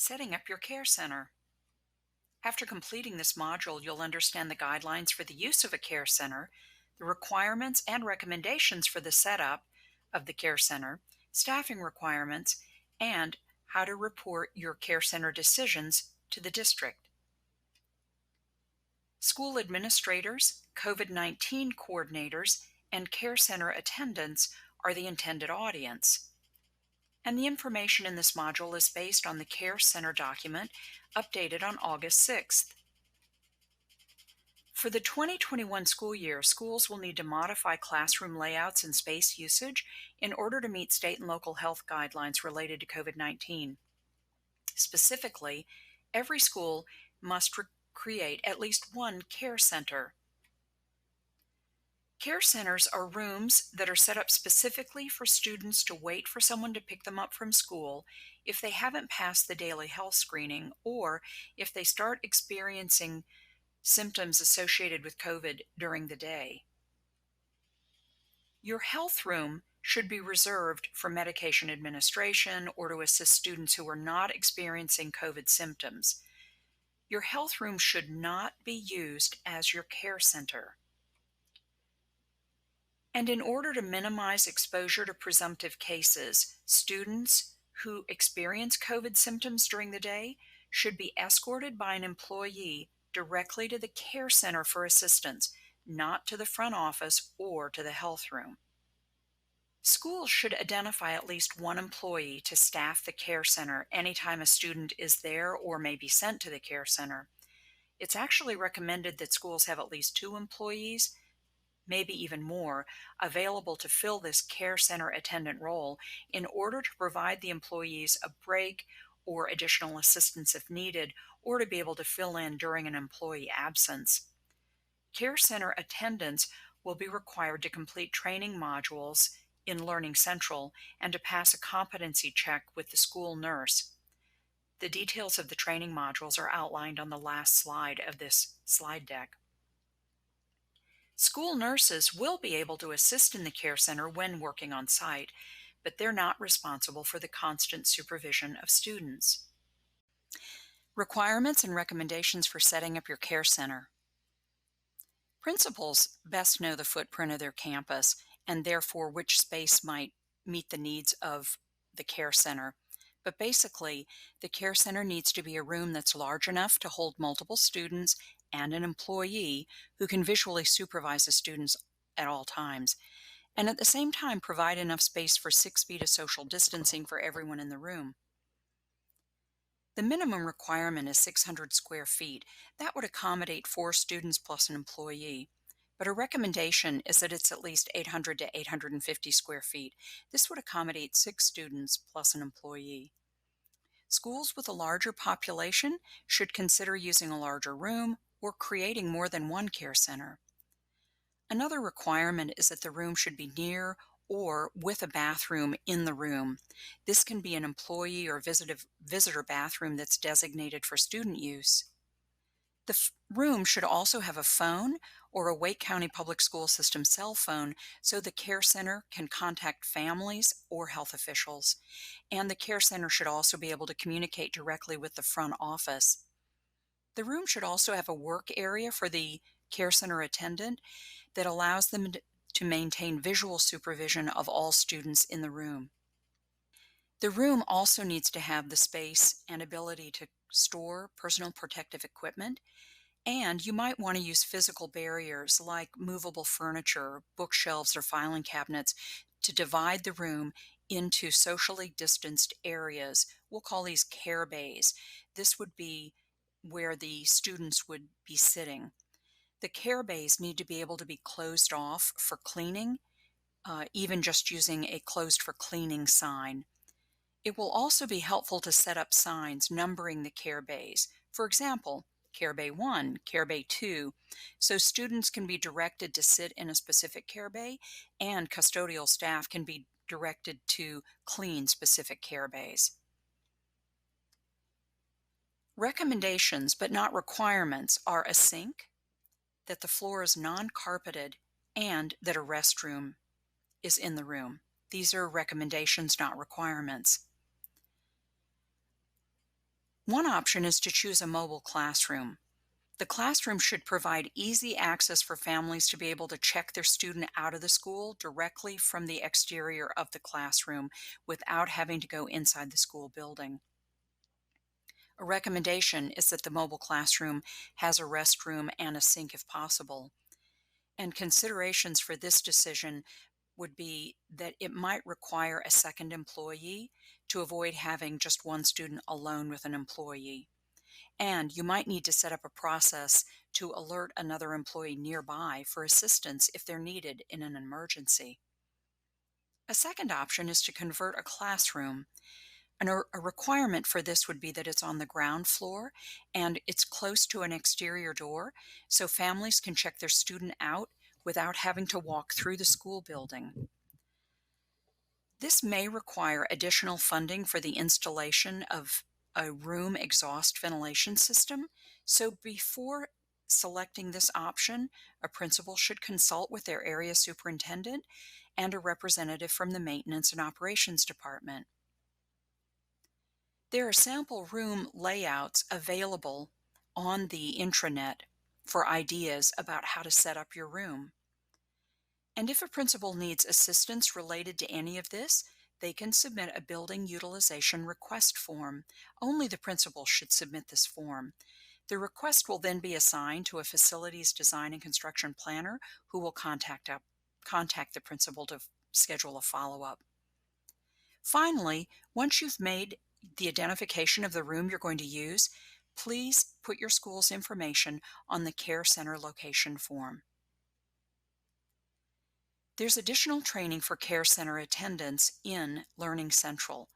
Setting up your care center. After completing this module, you'll understand the guidelines for the use of a care center, the requirements and recommendations for the setup of the care center, staffing requirements, and how to report your care center decisions to the district. School administrators, COVID-19 coordinators, and care center attendants are the intended audience. And the information in this module is based on the Care Center document updated on August 6th. For the 2021 school year, schools will need to modify classroom layouts and space usage in order to meet state and local health guidelines related to COVID-19. Specifically, every school must create at least one care center. Care centers are rooms that are set up specifically for students to wait for someone to pick them up from school if they haven't passed the daily health screening or if they start experiencing symptoms associated with COVID during the day. Your health room should be reserved for medication administration or to assist students who are not experiencing COVID symptoms. Your health room should not be used as your care center. And in order to minimize exposure to presumptive cases, students who experience COVID symptoms during the day should be escorted by an employee directly to the care center for assistance, not to the front office or to the health room. Schools should identify at least one employee to staff the care center anytime a student is there or may be sent to the care center. It's actually recommended that schools have at least 2 employees, maybe even more, available to fill this care center attendant role in order to provide the employees a break or additional assistance if needed, or to be able to fill in during an employee absence. Care center attendants will be required to complete training modules in Learning Central and to pass a competency check with the school nurse. The details of the training modules are outlined on the last slide of this slide deck. School nurses will be able to assist in the care center when working on site, but they're not responsible for the constant supervision of students. Requirements and recommendations for setting up your care center. Principals best know the footprint of their campus and therefore which space might meet the needs of the care center. But basically, the care center needs to be a room that's large enough to hold multiple students and an employee who can visually supervise the students at all times, and at the same time provide enough space for 6 feet of social distancing for everyone in the room. The minimum requirement is 600 square feet. That would accommodate 4 students plus an employee. But a recommendation is that it's at least 800 to 850 square feet. This would accommodate 6 students plus an employee. Schools with a larger population should consider using a larger room or creating more than one care center. Another requirement is that the room should be near or with a bathroom in the room. This can be an employee or visitor bathroom that's designated for student use. The room should also have a phone or a Wake County Public School System cell phone so the care center can contact families or health officials. And the care center should also be able to communicate directly with the front office. The room should also have a work area for the care center attendant that allows them to maintain visual supervision of all students in the room. The room also needs to have the space and ability to store personal protective equipment, and you might want to use physical barriers like movable furniture, bookshelves, or filing cabinets to divide the room into socially distanced areas. We'll call these care bays. This would be where the students would be sitting. The care bays need to be able to be closed off for cleaning, even just using a closed for cleaning sign. It will also be helpful to set up signs numbering the care bays. For example, Care Bay 1, Care Bay 2, so students can be directed to sit in a specific care bay and custodial staff can be directed to clean specific care bays. Recommendations, but not requirements, are a sink, that the floor is non-carpeted, and that a restroom is in the room. These are recommendations, not requirements. One option is to choose a mobile classroom. The classroom should provide easy access for families to be able to check their student out of the school directly from the exterior of the classroom without having to go inside the school building. A recommendation is that the mobile classroom has a restroom and a sink if possible. And considerations for this decision would be that it might require a second employee to avoid having just one student alone with an employee. And you might need to set up a process to alert another employee nearby for assistance if they're needed in an emergency. A second option is to convert a classroom. A requirement for this would be that it's on the ground floor and it's close to an exterior door so families can check their student out without having to walk through the school building. This may require additional funding for the installation of a room exhaust ventilation system. So before selecting this option, a principal should consult with their area superintendent and a representative from the maintenance and operations department. There are sample room layouts available on the intranet for ideas about how to set up your room. And if a principal needs assistance related to any of this, they can submit a building utilization request form. Only the principal should submit this form. The request will then be assigned to a facilities design and construction planner who will contact the principal to schedule a follow-up. Finally, once you've made the identification of the room you're going to use, please put your school's information on the Care Center location form. There's additional training for Care Center attendants in Learning Central.